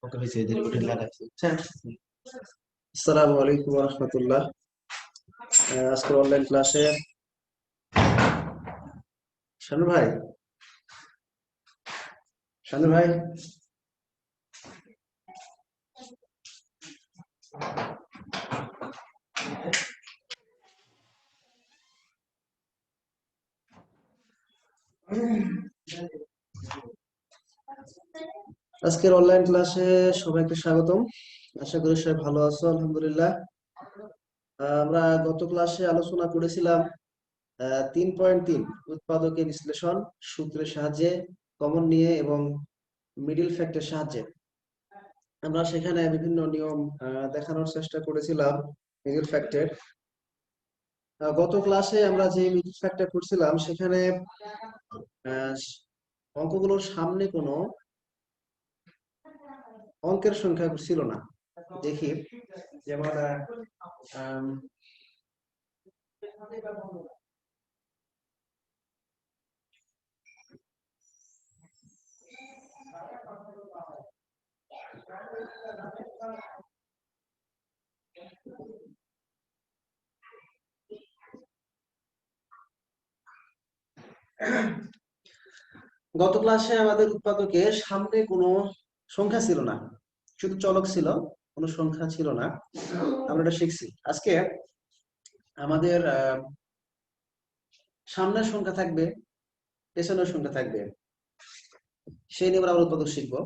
ওকে হয়েছে এদের রুটিন লাগাইছে বুঝছেন। আসসালামু আলাইকুম ওয়া রাহমাতুল্লাহ। আজকের অনলাইন ক্লাসে শানু ভাই, শানু ভাই আজকের অনলাইন ক্লাসে সবাইকে স্বাগতম। আশা করি সবাই ভালো আছো, আলহামদুলিল্লাহ। আমরা গত ক্লাসে আলোচনা করেছিলাম 3.3 উৎপাদকের বিশ্লেষণ সূত্রের সাহায্যে, কমন নিয়ে এবং মিডিল ফ্যাক্টের সাহায্যে। আমরা সেখানে বিভিন্ন নিয়ম দেখানোর চেষ্টা করেছিলাম মিডিল ফ্যাক্টের। গত ক্লাসে আমরা যে মিডিল ফ্যাক্টর করছিলাম সেখানে আহ, অঙ্কগুলোর সামনে কোনো অঙ্কের সংখ্যা ছিল না। দেখি যেমন আম, গত ক্লাসে আমাদের উৎপাদকে সামনে কোনো সংখ্যা ছিল না, শুধু চলক ছিল, কোনো সংখ্যা ছিল না। আমরা এটা শিখছি। আজকে আমাদের সামনের সংখ্যা থাকবে, পেছনের সংখ্যা থাকবে, সেই নিয়ে আমরা উৎপাদক শিখবো।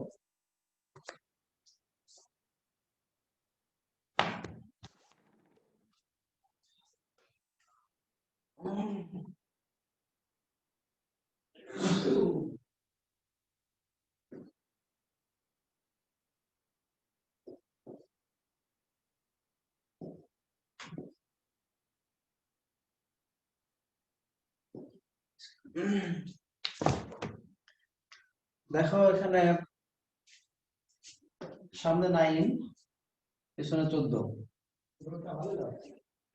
দেখো এখানে সামনে 9, পেছনে 14।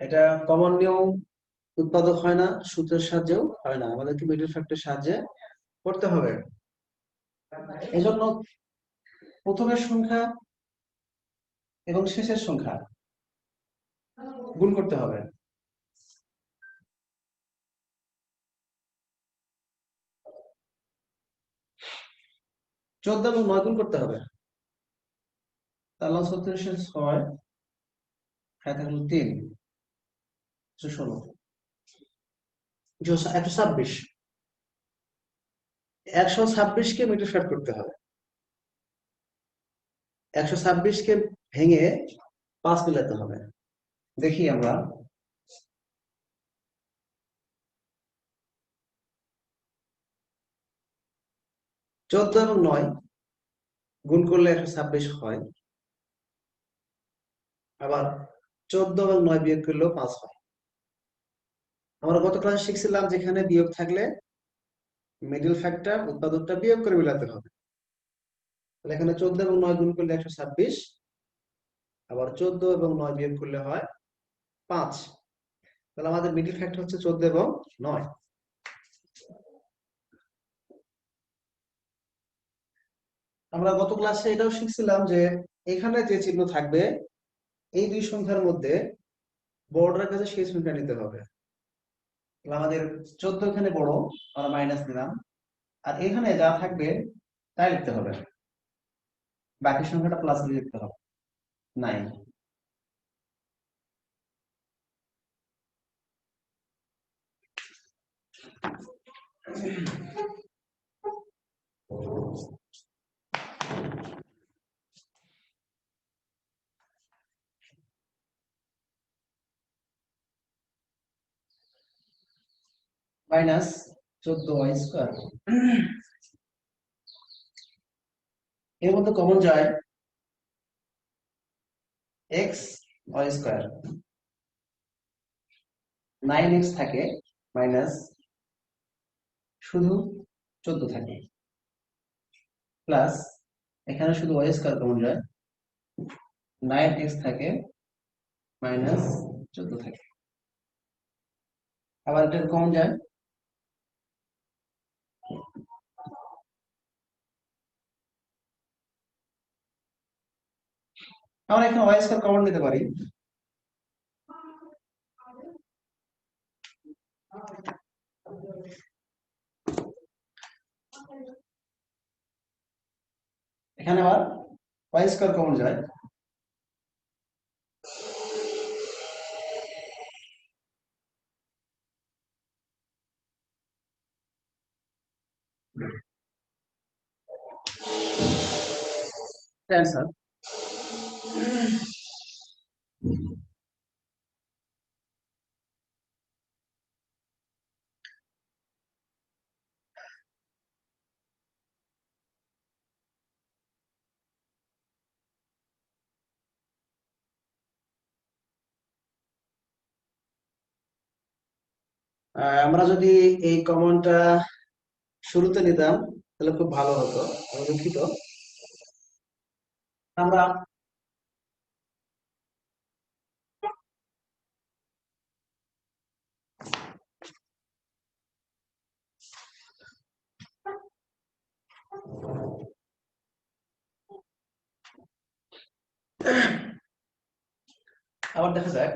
এটা কমন নিয়েও উৎপাদক হয় না, সূত্রের সাহায্যেও হয় না, আমাদেরকে মিডল ফ্যাক্টরের সাহায্যে করতে হবে। এজন্য প্রথমের সংখ্যা এবং শেষের সংখ্যা গুণ করতে হবে। 14 এবং 9 গুণ করতে হবে। তাহলে 36 6 থাকলো 3, 16, 126। 126 কে মিডল ফ্যাক্টর করতে হবে। 126 কে ভেঙে 5 মিলাতে হবে। দেখি আমরা 14 এবং 9 গুণ করলে 126 হয়, আবার 14 এবং 9 বিয়োগ করলেও 5 হয়। আমরা গত ক্লাসে শিখছিলাম যেখানে বিয়োগ থাকলে মিডল ফ্যাক্টর উৎপাদকটা বিয়োগ করে মিলাতে হবে। তাহলে এখানে 14 এবং 9 গুণ করলে 126, আবার 14 এবং 9 বিয়োগ করলে হয় 5। তাহলে আমাদের মিডল ফ্যাক্টর হচ্ছে 14 এবং 9। আমরা গত ক্লাসে এটাও শিখছিলাম যে এখানে যে চিহ্ন থাকবে এই দুই সংখ্যার মধ্যে বড়টার কাছে সেই সংখ্যা নিতে হবে। আমাদের 14 এখানে বড়, আমরা মাইনাস দিলাম, আর এখানে যা থাকবে তাই লিখতে হবে, বাকি সংখ্যাটা প্লাস দিয়ে লিখতে হবে। 9। Minus 14y²। এর মধ্যে কমন যায় xy²। 9x থাকে, মাইনাস শুধু 14 থাকে, প্লাস এখানে শুধু y² কমন যায়, 9x থাকে, মাইনাস 14 থাকে। আবার এটা কমন যায়, আমরা এখানে ওয়াই স্কয়ার কমন নিতে পারি। এখানে আবার ওয়াই স্কয়ার কমন যায়। অ্যান্সার। আমরা যদি এই কমনটা শুরুতে নিতাম তাহলে খুব ভালো হতো। আমি দুঃখিত। আমরা আবার দেখা যাক।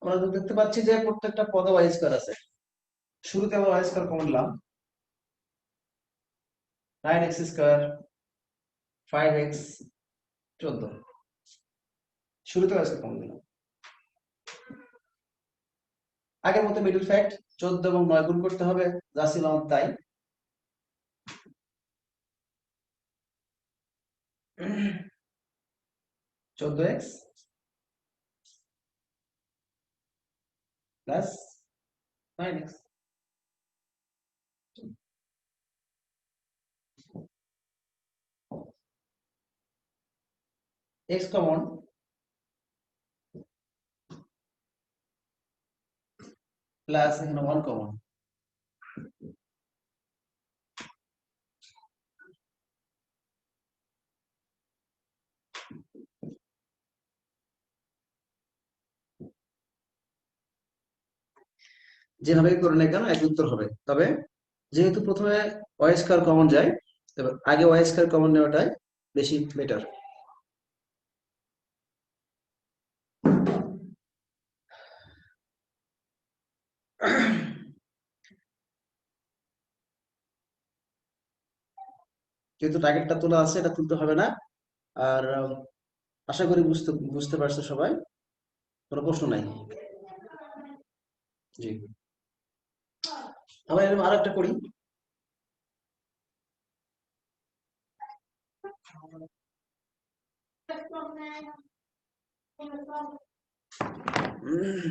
আমরা তো দেখতে পাচ্ছি যে প্রত্যেকটা পদে ওয়াই স্কয়ার আছে। শুরুতে আমরা ওয়াই স্কয়ার কমন নিলাম। 9x square, 5x, 14। শুরুতে ওয়াই স্কয়ার কমন নিলাম। আগের মতো মিডল ফ্যাক্ট 14 এবং 9 গুণ করতে হবে, যা ছিল আমার তাই। 14x plus 9x। x common plus এখানে 1 কমন। যেভাবে করে না কেন এক উত্তর হবে। তবে যেহেতু প্রথমে ওয়াই স্কয়ার কমন যায়, তবে আগে ওয়াই স্কয়ার কমন নেওয়াটাই বেশি বেটার। যেহেতু টার্গেটটা তোলা আছে, এটা তুলতে হবে না। আর আশা করি বুঝতে বুঝতে পারছো সবাই। কোনো প্রশ্ন নাই? জি। আমরা এরকম আরো একটা করি। উম,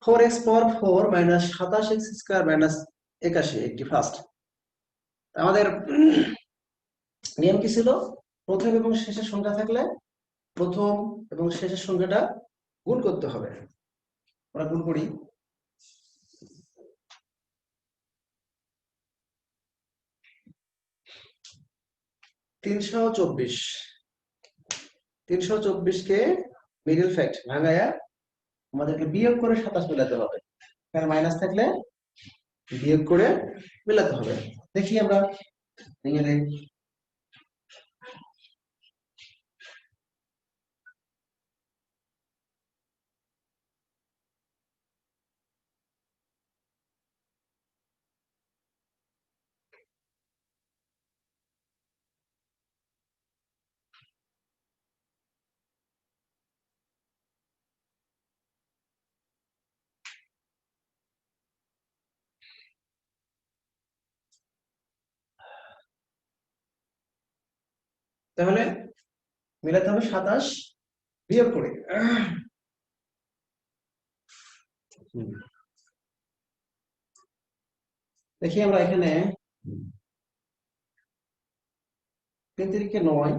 4x পাওয়ার 4 মাইনাস 27x স্কয়ার মাইনাস 81 একটি ফার্স্ট। আমাদের নিয়ম কি ছিল? প্রথম এবং শেষের সংখ্যা থাকলে প্রথম এবং শেষের সংখ্যাটা গুণ করতে হবে। আমরা গুণ করি। 324। 324 কে মিডল ফ্যাক্ট ভাঙায়া আমাদেরকে বিয়োগ করে 27 মেলাতে হবে। এখানে মাইনাস থাকলে বিয়োগ করে মেলাতে হবে। দেখি আমরা ভেঙে দেই। তাহলে মেলাতে হবে 27 বিয়োগ করে। দেখি আমরা এখানে 3 তিরিকে 9,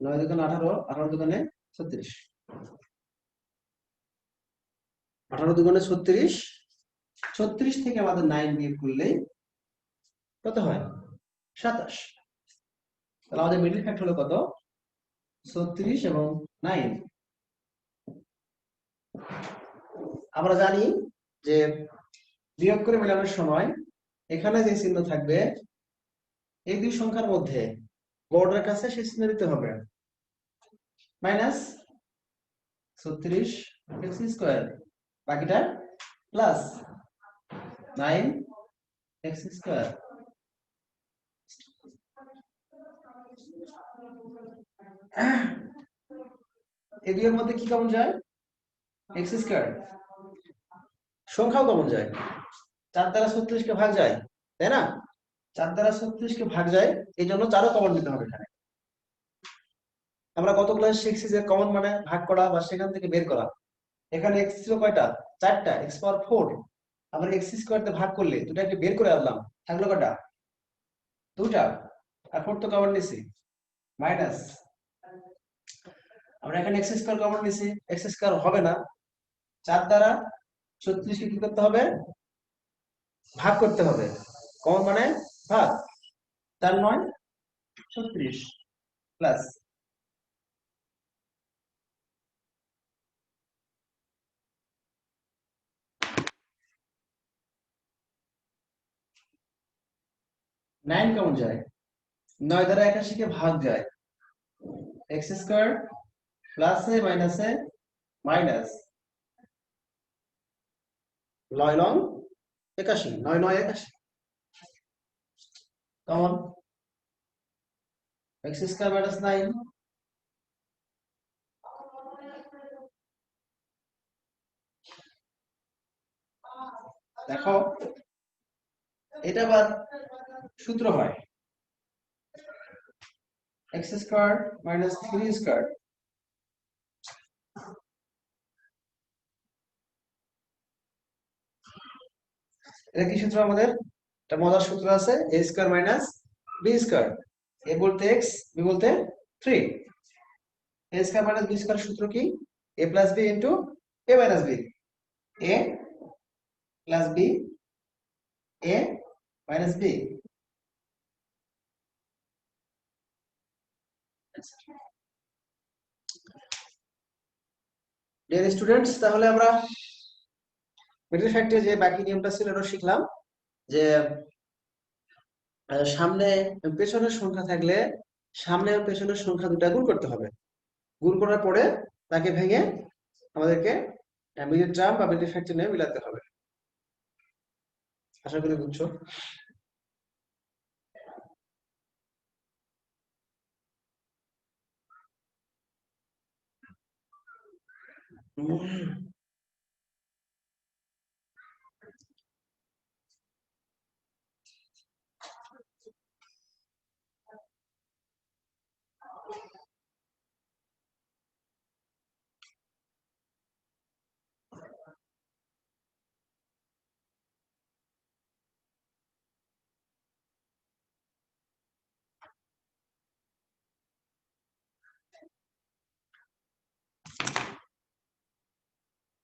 9 দোকানে 18, 18 দোকানে 36, 18 দোকানে 36, 36 থেকে আমাদের 9 বিয়োগ করলে কত হয়? 27। তাহলে আমাদের মিডল ফ্যাক্ট হলো কত? 36 এবং 9। আমরা জানি যে বিয়োগ করে মেলানোর সময় এখানে যে চিহ্ন থাকবে এই দুই সংখ্যার মধ্যে বড়টার কাছে সেই চিহ্ন দিতে হবে, মাইনাস 36 এক্স স্কয়ার, বাকিটা প্লাস 9 এক্স স্কয়ার। এই দুইয়ের মধ্যে কি কমন যায়? X square. সংখ্যাও কমন যায়, 4 দ্বারা 36 কে ভাগ যায়, তাই না? 4 দ্বারা 36 কে ভাগ যায়, এই জন্য 4ও কমন নিতে হবে এখানে। আমরা গত ক্লাসে শিখছি যে কমন মানে ভাগ করা বা সেখান থেকে বের করা। এখানে এক্স ছিল কয়টা? 4টা, এক্স পাওয়ার 4। আমরা এক্স স্কয়ার দিয়ে ভাগ করলে দুটাকে বের করে আনলাম, থাকলো কয়টা? 2টা। আর 4 তো কমন নিছি, মাইনাস। আমরা এখানে এক্স স্কয়ার কমন নিছি, এক্স স্কয়ার হবে না, 4 দ্বারা 36 কে কি করতে হবে? ভাগ করতে হবে। কমন মানে ভাগ, 4 9 36 প্লাস নাইন কেমন যায়? 9 দ্বারা 81 কে ভাগ যায়, এক্স স্কয়ার প্লাসে মাইনাসে minus 9 long 81, 9 9 81 common, x square minus 9। দেখো এটা আবার সূত্র হয় এক্স স্কয়ার মাইনাস 3 স্কয়ার। এটা কি সূত্র আমাদের? একটা মজার সূত্র আছে, এ স্কয়ার মাইনাস বি স্কয়ার। এ বলতে এক্স, বি বলতে 3। এ স্কয়ার মাইনাস বি স্কয়ার সূত্র কি? এ প্লাস বি ইন্টু এ মাইনাস বি। এ প্লাস বি, এ মাইনাস বি। ডিয়ার স্টুডেন্টস, তাহলে আমরা মিডল ফ্যাক্টরে যে বাকি নিয়মটা ছিল এটা শিখলাম যে সামনে পেছনের সংখ্যা থাকলে সামনে আর পেছনের সংখ্যা দুটা গুণ করতে হবে। গুণ করার পরে তাকে ভেঙে আমাদেরকে মিডল টার্ম বা মিডল ফ্যাক্টর নিয়ে মিলাতে হবে। আশা করি বুঝছো।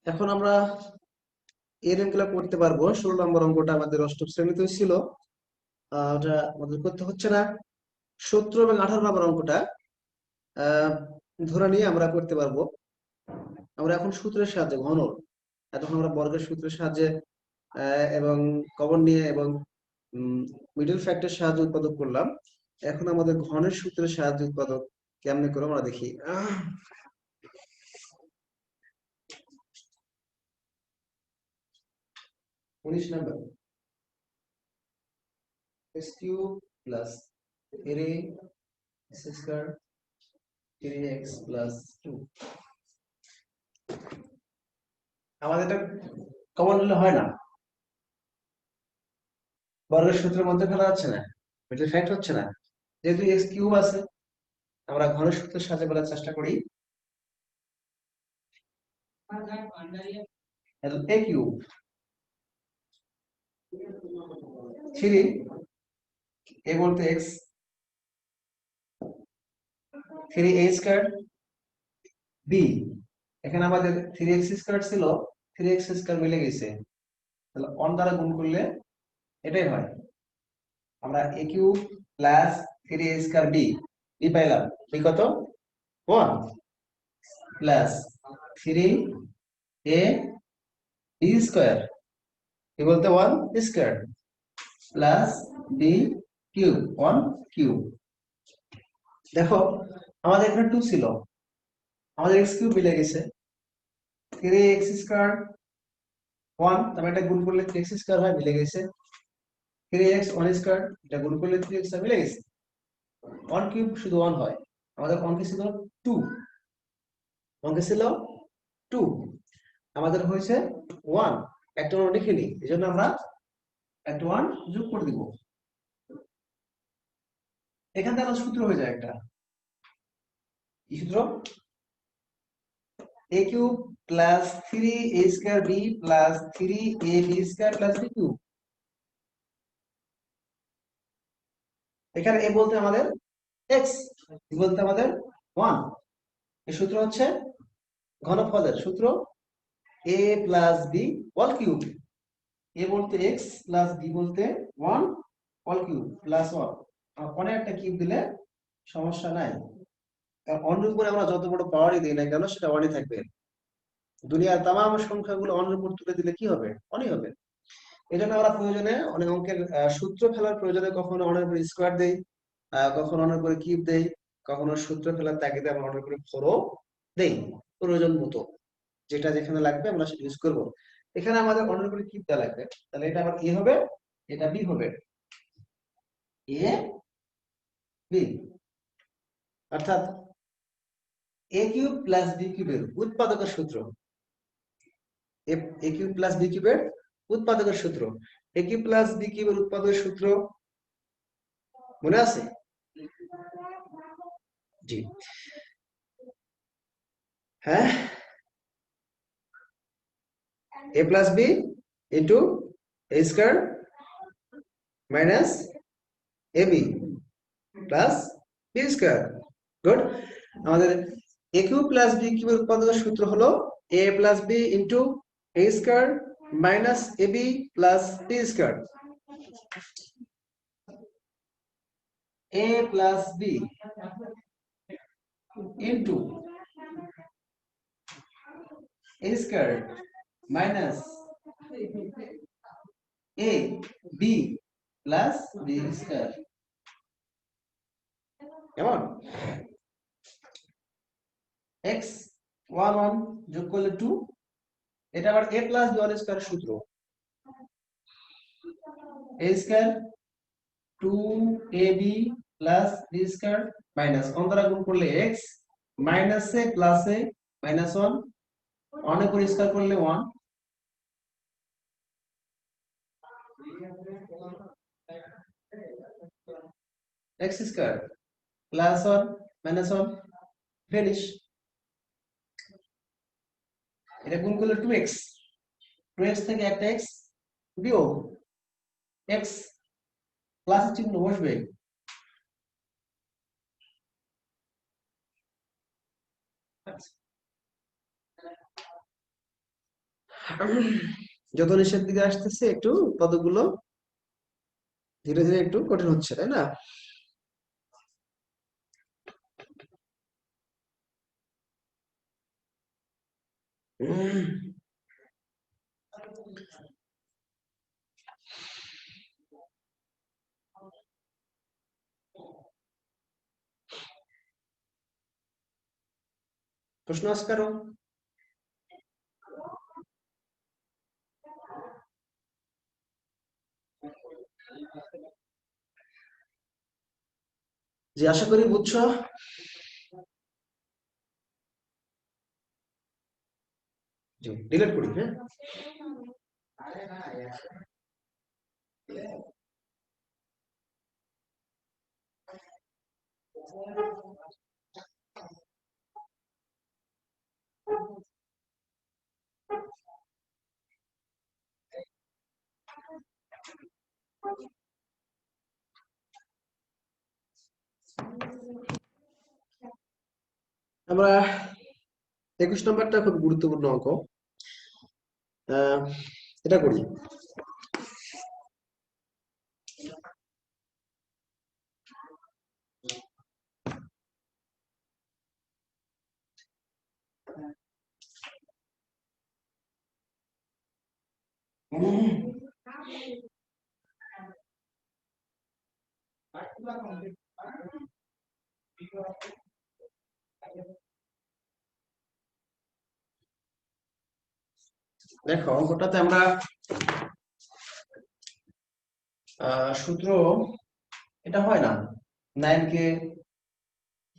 এখন আমরা এর অঙ্কগুলো করতে পারবো। 16 নম্বর অঙ্কটা আমাদের অষ্টম শ্রেণীতে ছিল, ওটা আমাদের করতে হচ্ছে না। 17 এবং 18 নম্বর অঙ্কটা ধরে নিয়ে আমরা করতে পারবো। আমরা এখন সূত্রের সাহায্যে ঘন, এতক্ষণ আমরা বর্গের সূত্রের সাহায্যে এবং কমন নিয়ে এবং মিডল ফ্যাক্টরের সাহায্যে উৎপাদক করলাম। এখন আমাদের ঘনের সূত্রের সাহায্যে উৎপাদক কেমনে করে আমরা দেখি। 19 নম্বর, x cube plus 3x square 3x plus 2। আমাদের এটা কমন নিলে হয় না, বর্গের সূত্রের মধ্যে ফেলা যাচ্ছে না, মিডল ফ্যাক্টর হচ্ছে না। যেহেতু x কিউব আছে, আমরা ঘনের সূত্রের সাহায্যে বলার চেষ্টা করি। a কিউব 3, a বলতে x, 3a স্কয়ার, b এখানে আমাদের 3x স্কয়ার ছিল, 3x স্কয়ার মিলে গেছে, তাহলে 1 দ্বারা গুণ করলে এটাই হয়। আমরা a cube plus 3a square b B পাইলাম। বি কত? 1 প্লাস 3a বি স্কয়ার, কি বলতে 1 square plus B cube 1 cube. দেখো আমাদের এখানে 2 ছিল, আমাদের x কিউব মিলে গেছে। 3x স্কয়ার 1, তবে এটা গুণ করলে 3x স্কয়ার হয়, মিলে গেছে। 3x 1 স্কয়ার, এটা গুণ করলে 3x হয়, মিলে গেছে। 1 কিউব শুধু 1 হয়। আমাদের অঙ্কে ছিল 2, অঙ্কে ছিল 2, আমাদের হয়েছে 1। একটা 1 লিখে নিই, এজন্য আমরা একটা 1 যোগ করে দিব। এখান থেকে আমাদের সূত্র হয়ে যায় একটা, কি সূত্র? a cube plus 3a square b plus 3ab square plus b cube. এখানে a বলতে আমাদের x, b বলতে আমাদের 1। এই সূত্র হচ্ছে ঘনফলের সূত্র, a plus b whole cube. a বলতে x প্লাস b বলতে 1 হোল কিউব প্লাস 1। কোনে একটা কিউব দিলে সমস্যা নাই, কারণ অন্যের উপরে আমরা যত বড় পাওয়ারই দিই না কেন সেটা 1ই থাকবে। দুনিয়ার তামাম সংখ্যাগুলো অন্যের উপর তুলে দিলে কি হবে? 1ই হবে। এজন্য আমরা প্রয়োজনে অনেক অঙ্কের সূত্র ফেলার প্রয়োজনে কখনো অনেক উপরে স্কোয়ার দেই, কখনো অনেক উপরে কিউব দেই, কখনো সূত্র ফেলার তাগিদে আমরা অনেক উপরে ফোরও দেই, প্রয়োজন মতো যেটা যেখানে লাগবে আমরা সেটা ইউজ করব। এখানে আমাদের অনেক উপরে কিউব দেওয়া লাগবে, তাহলে এটা আবার এ হবে, এটা বি হবে, এ বি, অর্থাৎ এ কিউব প্লাস বি কিউবের উৎপাদকের সূত্র, এ কিউব প্লাস বি কিউবের উৎপাদকের সূত্র। এ কিউব প্লাস বি কিউবের উৎপাদকের সূত্র মনে আছে? জি হ্যাঁ, a plus B into A square minus A B plus B square. Good. আমাদের এ কিউব প্লাস বি কিউবের উৎপাদকের সূত্র হলো A plus B into A square minus A B plus B square. A plus B into A square minus A B plus B square. কেমন? x 1 1 যোগ করলে 2, এটা আবার a plus b whole square সূত্র, a square 2ab plus b square minus 1 দ্বারা গুণ করলে x minus a plus a minus 1, 1 এর উপর স্কয়ার করলে 1, x square plus 1 minus 1 finish. এটা গুণ করলে 2x, 2x থেকে একটা x বিয়োগ, x প্লাস চিহ্ন বসবে। যত নিচের দিকে আসতেছে একটু পদগুলো ধীরে ধীরে একটু কঠিন হচ্ছে, তাই না? প্রশ্ন আছে কারো? জি আশা করি বুঝছো। জি ডিলিট করি, হ্যাঁ। আমরা 21 নম্বরটা খুব গুরুত্বপূর্ণ অঙ্ক, এটা করি। দেখো অঙ্কটাতে আমরা সূত্র এটা হয় না, 9 কে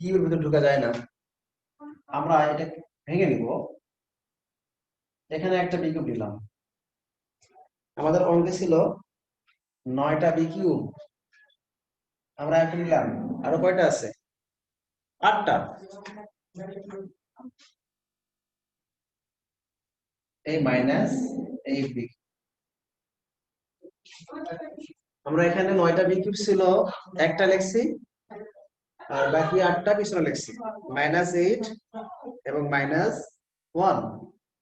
কিউবের ভিতরে ঢোকা যায় না। আমরা এটা ভেঙে নিব। এখানে একটা বি কিউব নিলাম। আমাদের অঙ্কে ছিল 9টা বি কিউব, আমরা একটা নিলাম। আরো কয়টা আছে? 8টা। এই মাইনাস এই বি, আমরা এখানে 9টা বি কিউব ছিল, একটা লিখছি আর বাকি 8টা পিছনে লিখছি। -8 এবং -1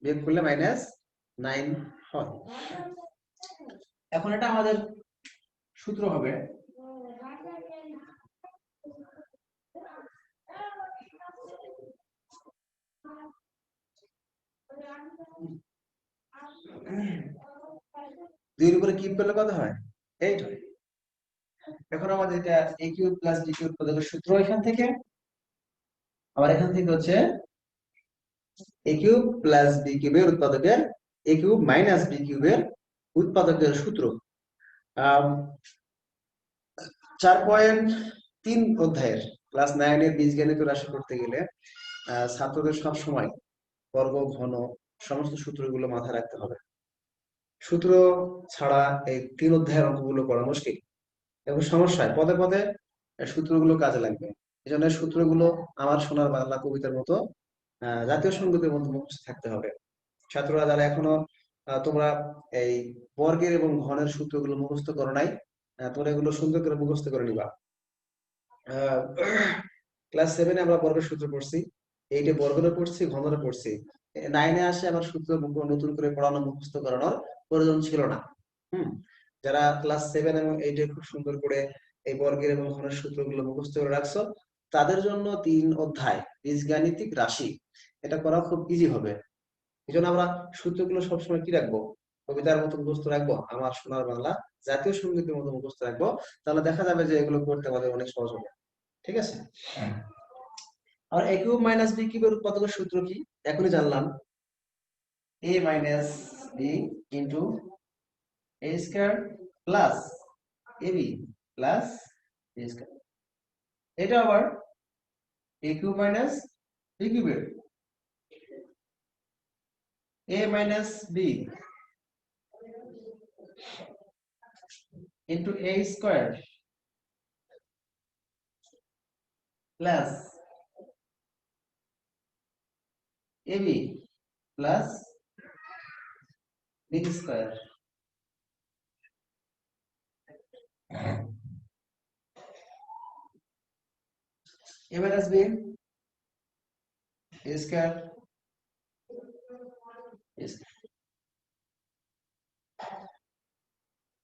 বিয়োগ করলে -9 হয়। এখন এটা আমাদের সূত্র হবে দুইয়ের উপরে কিউব করলে কত হয়? 8 হয়। এখন আমাদের এটা a cube plus b cube পদের সূত্র এখান থেকে, আবার এখান থেকে হচ্ছে a কিউব প্লাস b কিউবের উৎপাদকের a কিউব মাইনাস b কিউবের উৎপাদকের সূত্র। 4.3 অধ্যায়ের ক্লাস 9 এর বীজগণিত রাশি করতে গেলে ছাত্রদের সব সময় বর্গ, ঘন সমস্ত সূত্রগুলো মাথায় রাখতে হবে। সূত্র ছাড়া এই 3 অধ্যায়ের অঙ্কগুলো করা মুশকিল এবং সমস্যায় পদে পদে সূত্রগুলো কাজে লাগবে। এই জন্য সূত্রগুলো আমার সোনার বাংলা কবিতার মতো জাতীয় সঙ্গীতের মতো মুখস্থ থাকতে হবে। ছাত্ররা যারা এখনো তোমরা এই বর্গের এবং ঘনের সূত্রগুলো মুখস্থ করো নাই, তোমরা এগুলো সুন্দর করে মুখস্থ করে নিবা। ক্লাস 7 আমরা বর্গের সূত্র পড়ছি, 8 বর্গেরও পড়ছি, ঘনেরও পড়ছি। 9 আসে আবার সূত্র নতুন করে পড়ানো মুখস্থ করানোর প্রয়োজন ছিল না। যারা ক্লাস 7 এবং 8 খুব সুন্দর করে এই বর্গের এবং ঘনের সূত্রগুলো মুখস্থ করে রাখছো, তাদের জন্য 3 অধ্যায় বীজগাণিতিক রাশি এটা করা খুব ইজি হবে। এই জন্য আমরা সূত্রগুলো সবসময় কি রাখবো? কবিতার মতো মুখস্থ রাখবো, আমার সোনার বাংলা জাতীয় সঙ্গীতের মতো মুখস্থ রাখবো। তাহলে দেখা যাবে যে এগুলো করতে আমাদের অনেক সহজ হবে। ঠিক আছে? আর a কিউব মাইনাস b কিউবের উৎপাদকের সূত্র কি এখনই জানলাম। a minus b into a square plus ab plus b square. এটা আবার a কিউব মাইনাস b কিউবের a minus b into a square plus ab plus b square. a minus b a square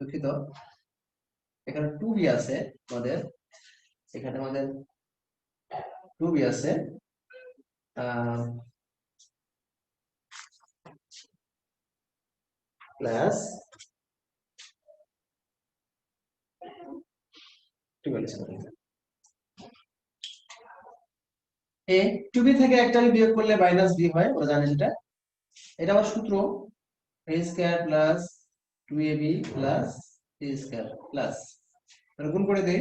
দুঃখিত, এখানে 2b আছে আমাদের, এখানে আমাদের 2b আছে প্লাস 2b থেকে একটা বিয়োগ করলে মাইনাস b হয়, ওরা জানে সেটা। এটা আমার সূত্র a square plus 2ab plus b square plus, গুণ করে দেই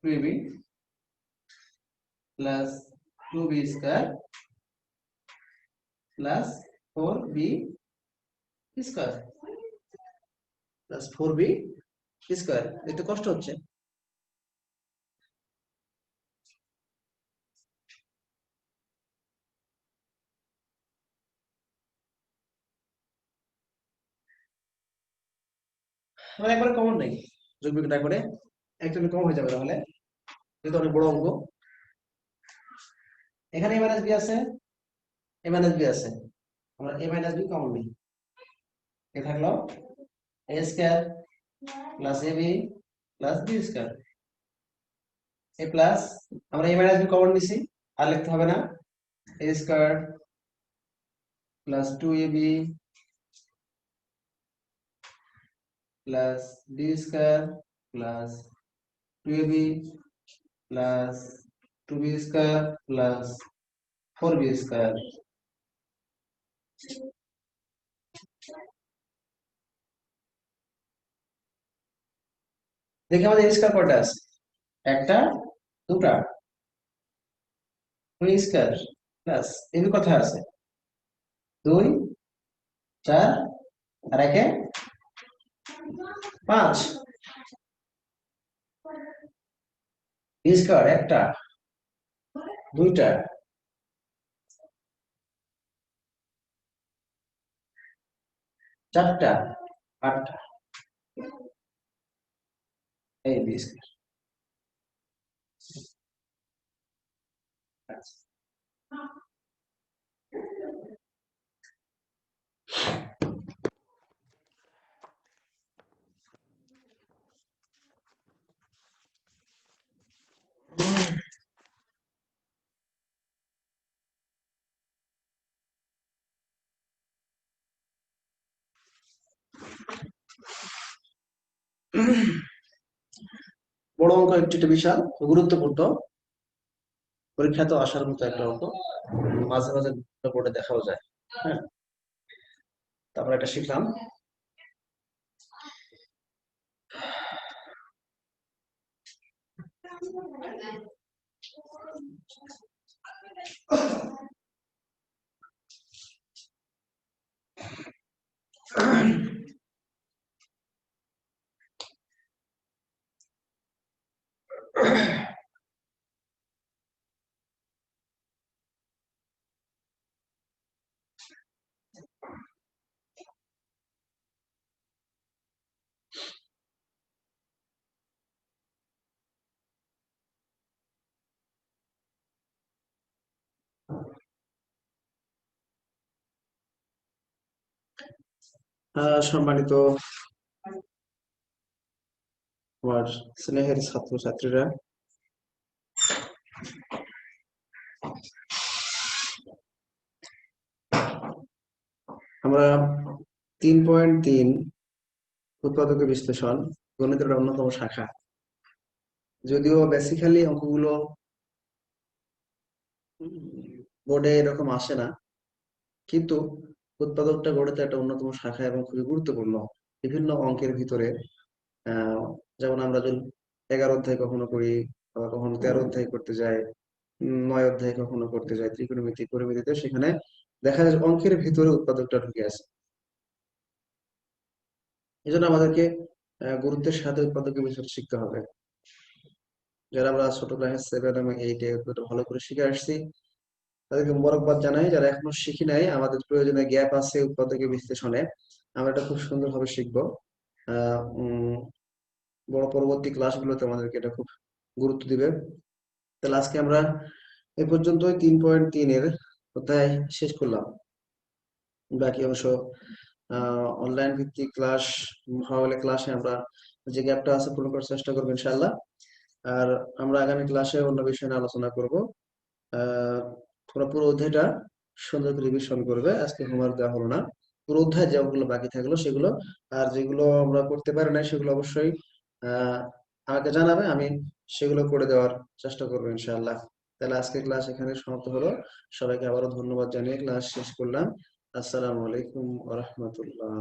2ab plus 2b square plus 4b square plus 4b square. একটু কষ্ট হচ্ছে। মানে একবারে কমন নেই, যোগ বিয়োগটা করে একদম কম হয়ে যাবে তাহলে, যেহেতু অনেক বড় অঙ্ক। এখানে a মাইনাস b আছে, a মাইনাস b আছে, আমরা a মাইনাস b কমন নিই। এ থাকলো a square plus ab plus b square. A plus আমরা a মাইনাস b কমন নিছি, আর লিখতে হবে না। a square plus 2ab plus B square plus 2ab plus 2b square plus 4b square. দেখি আমাদের স্কয়ার কয়টা আছে, একটা, দুটা, 2 স্কয়ার প্লাস এবি কথা আছে 2, 4 আর একে 5। বি স্কয়ার একটা, দুইটা, চারটা, আটটা, এই বি স্কয়ার। আচ্ছা। বড় অঙ্ক একটি বিশাল গুরুত্বপূর্ণ, পরীক্ষা তো আসার মতো একটা অঙ্ক, মাঝে মাঝে বোর্ডে দেখাও যায়। হ্যাঁ, তারপর এটা শিখলাম। সম্মানিত আমার স্নেহের ছাত্রছাত্রীরা, আমরা 3.3 উৎপাদক বিশ্লেষণ গণিতের অন্যতম শাখা। যদিও বেসিক্যালি অঙ্কগুলো বোর্ডে এরকম আসে না, কিন্তু উৎপাদকটা গণিতের একটা অন্যতম শাখা এবং খুবই গুরুত্বপূর্ণ। বিভিন্ন অঙ্কের ভিতরে আহ যেমন আমরা যদি 11 অধ্যায় কখনো করি, আবার কখনো 13 অধ্যায় করতে যাই, 9 অধ্যায় কখনো করতে যাই ত্রিকোণমিতি পরিমিতিতে, সেখানে দেখা যায় অঙ্কের ভিতরে উৎপাদকটা ঢুকে আছে। এই জন্য আমাদেরকে গুরুত্বের সাথে উৎপাদকের বিষয়টা শিখতে হবে। যারা আমরা ছোট ক্লাস 7 এবং 8 এ ভালো করে শিখে আসছি, তাদেরকে মোবারকবাদ জানাই। যারা এখনো শিখি নাই, আমাদের প্রয়োজনে গ্যাপ আছে উৎপাদকের বিশ্লেষণে, আমরা এটা খুব সুন্দরভাবে শিখবো। আহ উম বড় পরবর্তী ক্লাসগুলোতে আমাদেরকে এটা খুব গুরুত্ব দিবে। তাহলে আজকে আমরা এ পর্যন্তই 3.3 এর অধ্যায় শেষ করলাম। বাকি অংশ অনলাইন ভিত্তিক ক্লাস হলে ক্লাসে আমরা যে গ্যাপটা আছে পূরণ করার চেষ্টা করবো ইনশাআল্লাহ। আর আমরা আগামী ক্লাসে অন্য বিষয় নিয়ে আলোচনা করব। তোমরা পুরো অধ্যায়টা সুন্দর করে রিভিশন করবে। আজকে হোমওয়ার্ক দেওয়া হলো না, পুরো অধ্যায় যেগুলো বাকি থাকলো সেগুলো, আর যেগুলো আমরা করতে পারি না সেগুলো অবশ্যই আহ আমাকে জানাবে, আমি সেগুলো করে দেওয়ার চেষ্টা করবো ইনশাআল্লাহ। তাহলে আজকে ক্লাস এখানে সমাপ্ত হলো। সবাইকে আবারও ধন্যবাদ জানিয়ে ক্লাস শেষ করলাম। আসসালামু আলাইকুম ওয়া রাহমাতুল্লাহ।